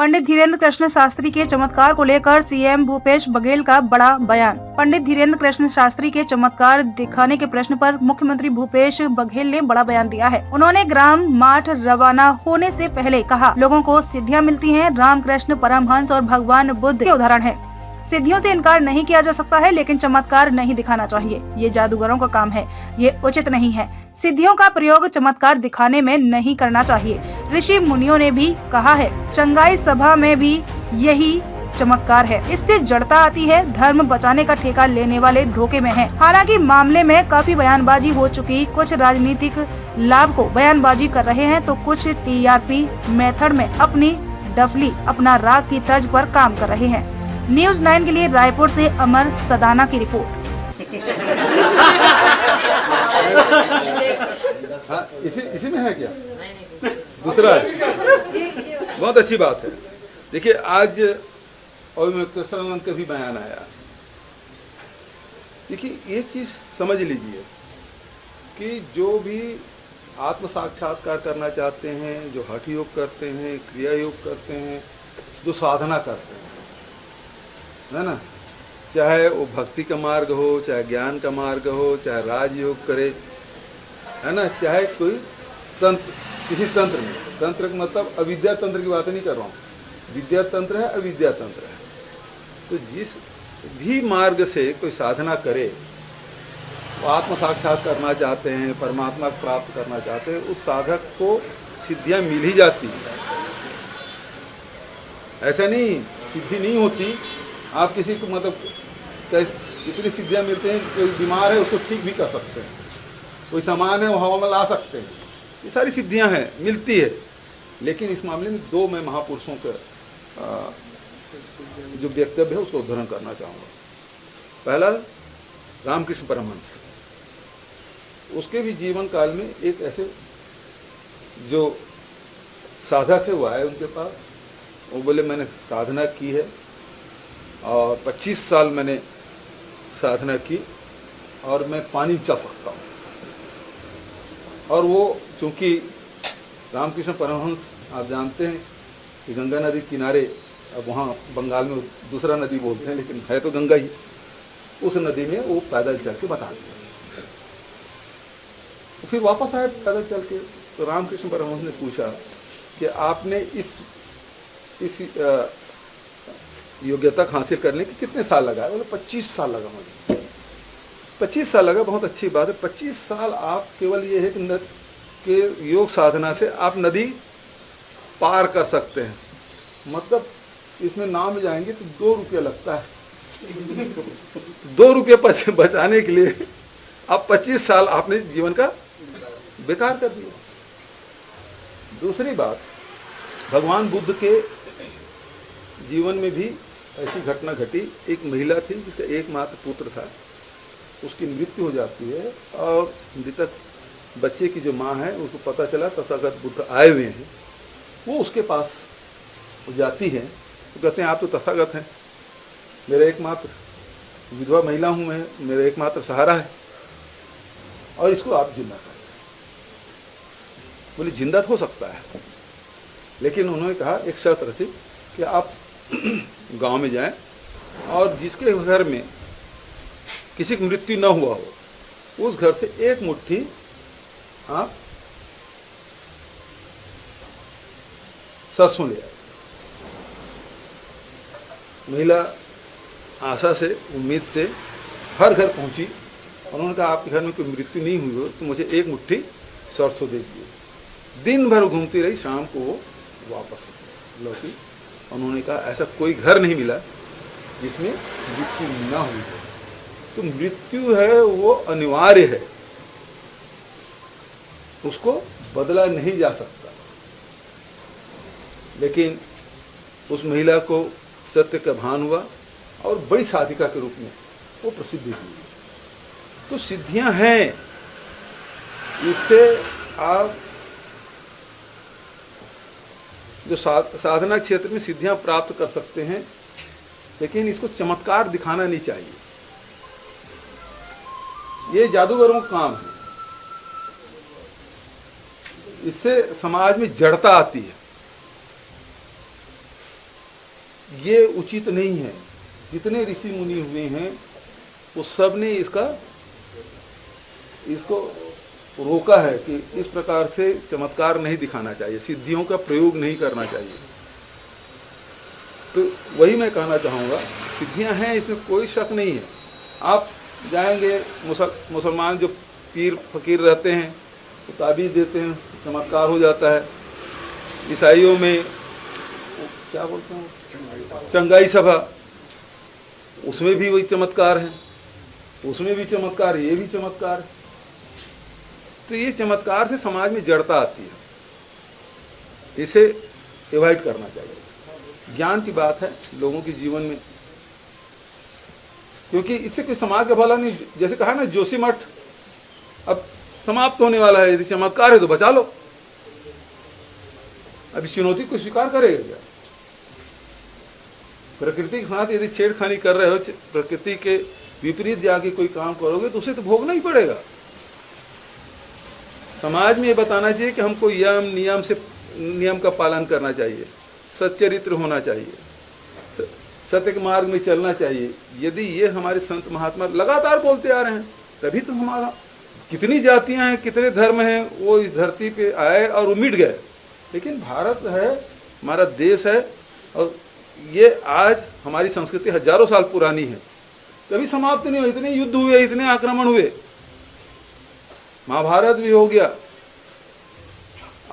पंडित धीरेन्द्र कृष्ण शास्त्री के चमत्कार को लेकर सीएम भूपेश बघेल का बड़ा बयान। पंडित धीरेन्द्र कृष्ण शास्त्री के चमत्कार दिखाने के प्रश्न पर मुख्यमंत्री भूपेश बघेल ने बड़ा बयान दिया है। उन्होंने ग्राम माठ रवाना होने से पहले कहा, लोगों को सिद्धियां मिलती हैं। रामकृष्ण परमहंस और भगवान बुद्ध के उदाहरण है। सिद्धियों से इनकार नहीं किया जा सकता है, लेकिन चमत्कार नहीं दिखाना चाहिए। ये जादूगरों का काम है, ये उचित नहीं है। सिद्धियों का प्रयोग चमत्कार दिखाने में नहीं करना चाहिए। ऋषि मुनियों ने भी कहा है, चंगाई सभा में भी यही चमत्कार है। इससे जड़ता आती है। धर्म बचाने का ठेका लेने वाले धोखे में हैं। हालांकि मामले में काफी बयानबाजी हो चुकी। कुछ राजनीतिक लाभ को बयानबाजी कर रहे हैं, तो कुछ टीआरपी मेथड में अपनी डफली अपना राग की तर्ज पर काम कर रहे हैं। न्यूज़ 9 के लिए रायपुर से अमर सदाना की रिपोर्ट। हाँ, इसी में है क्या? दूसरा है। बहुत अच्छी बात है। देखिए, आज अविमुक्त का भी बयान आया। देखिए, एक चीज समझ लीजिए कि जो भी आत्म साक्षात्कार करना चाहते हैं, जो हठ योग करते हैं, क्रिया योग करते हैं, जो साधना करते हैं, है ना, चाहे वो भक्ति का मार्ग हो, चाहे ज्ञान का मार्ग हो, चाहे राजयोग करे, है ना, चाहे कोई तंत्र, किसी तंत्र में, तंत्र का मतलब अविद्या तंत्र की बात नहीं कर रहा हूँ, विद्या तंत्र है, अविद्या तंत्र है। तो जिस भी मार्ग से कोई साधना करे, वो आत्म साक्षात करना चाहते हैं, परमात्मा को प्राप्त करना चाहते हैं, उस साधक को सिद्धियां मिल ही जाती है। ऐसा नहीं सिद्धि नहीं होती। आप किसी को मतलब इतनी सिद्धियां मिलते हैं, कोई बीमार है उसको ठीक भी कर सकते हैं, कोई सामान है वो हवा में ला सकते हैं, ये सारी सिद्धियां हैं, मिलती है। लेकिन इस मामले में दो मैं महापुरुषों का जो वक्तव्य है उसको उद्धरण करना चाहूँगा। पहला, रामकृष्ण परमहंस, उसके भी जीवन काल में एक ऐसे जो साधक है वो आए उनके पास, वो बोले मैंने साधना की है और 25 साल मैंने साधना की और मैं पानी चल सकता हूँ। और वो चूँकि रामकृष्ण परमहंस आप जानते हैं कि गंगा नदी किनारे, अब वहाँ बंगाल में दूसरा नदी बोलते हैं लेकिन है तो गंगा ही, उस नदी में वो पैदल चल के बता दिया। तो फिर वापस आए पैदल चल के, तो रामकृष्ण परमहंस ने पूछा कि आपने इस योग्यता हासिल करने के कितने साल लगा? बोले 25 साल लगा मुझे। 25 साल लगा, बहुत अच्छी बात है। 25 साल आप केवल ये है कि योग साधना से आप नदी पार कर सकते हैं। मतलब इसमें नाम जाएंगे तो 2 रुपये लगता है। 2 रुपये बचाने के लिए आप 25 साल आपने जीवन का बेकार कर दिया। दूसरी बात, भगवान बुद्ध के जीवन में भी ऐसी घटना घटी। एक महिला थी जिसका एकमात्र पुत्र था, उसकी मृत्यु हो जाती है और मृतक बच्चे की जो माँ है उसको पता चला तथागत बुद्ध आए हुए हैं। वो उसके पास जाती है, तो कहते हैं आप तो तथागत हैं, मेरा एकमात्र विधवा महिला हूँ मैं, मेरा एकमात्र सहारा है और इसको आप जिंदा करें। बोले जिंदा हो सकता है, लेकिन उन्होंने कहा एक शर्त रखी कि आप गांव में जाएं और जिसके घर में किसी की मृत्यु न हुआ हो उस घर से 1 मुट्ठी आप सरसों ले आए। महिला आशा से, उम्मीद से हर घर पहुंची। उन्होंने कहा आपके घर में कोई मृत्यु नहीं हुई हो तो मुझे 1 मुट्ठी सरसों दे दिए। दिन भर घूमती रही, शाम को वो वापस लौटी। उन्होंने कहा ऐसा कोई घर नहीं मिला जिसमें मृत्यु न हुई हो। तो मृत्यु है वो अनिवार्य है, उसको बदला नहीं जा सकता। लेकिन उस महिला को सत्य का भान हुआ और बड़ी साधिका के रूप में वो प्रसिद्धि हुई। तो सिद्धियां हैं, इससे आप जो साधना क्षेत्र में सिद्धियां प्राप्त कर सकते हैं, लेकिन इसको चमत्कार दिखाना नहीं चाहिए। ये जादूगरों का काम है, इससे समाज में जड़ता आती है। ये उचित नहीं है। जितने ऋषि मुनि हुए हैं वो सब ने इसको रोका है कि इस प्रकार से चमत्कार नहीं दिखाना चाहिए, सिद्धियों का प्रयोग नहीं करना चाहिए। तो वही मैं कहना चाहूँगा, सिद्धियां हैं, इसमें कोई शक नहीं है। आप जाएंगे, मुसलमान जो पीर फकीर रहते हैं तो ताबीज़ देते हैं, चमत्कार हो जाता है। ईसाइयों में क्या बोलते हैं, चंगाई सभा, उसमें भी वही चमत्कार है, उसमें भी चमत्कार, ये भी चमत्कार है। तो ये चमत्कार से समाज में जड़ता आती है, इसे एवॉइड करना चाहिए। ज्ञान की बात है लोगों के जीवन में, क्योंकि इससे कोई समाज का भला नहीं। जैसे कहा ना, जोशी मठ अब समाप्त होने वाला है, यदि चमत्कार है तो बचा लो। अब इस चुनौती को स्वीकार करेगा क्या? प्रकृति के साथ यदि छेड़खानी कर रहे हो, प्रकृति के विपरीत जाके कोई काम करोगे तो उसे तो भोगना ही पड़ेगा। समाज में ये बताना चाहिए कि हमको नियम का पालन करना चाहिए, सच्चरित्र होना चाहिए, सत्य के मार्ग में चलना चाहिए। यदि ये हमारे संत महात्मा लगातार बोलते आ रहे हैं, तभी तो हमारा कितनी जातियां हैं, कितने धर्म हैं, वो इस धरती पे आए और वो मिट गए। लेकिन भारत है, हमारा देश है, और ये आज हमारी संस्कृति हजारों साल पुरानी है, कभी समाप्त नहीं हुई। इतने युद्ध हुए, इतने आक्रमण हुए, महाभारत भी हो गया,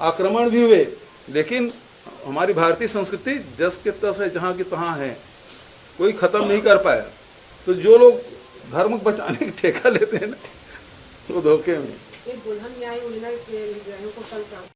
आक्रमण भी हुए, लेकिन हमारी भारतीय संस्कृति जस के तस है, जहाँ की तहाँ है, कोई खत्म नहीं कर पाया। तो जो लोग धर्म को बचाने की ठेका लेते हैं ना, वो धोखे में।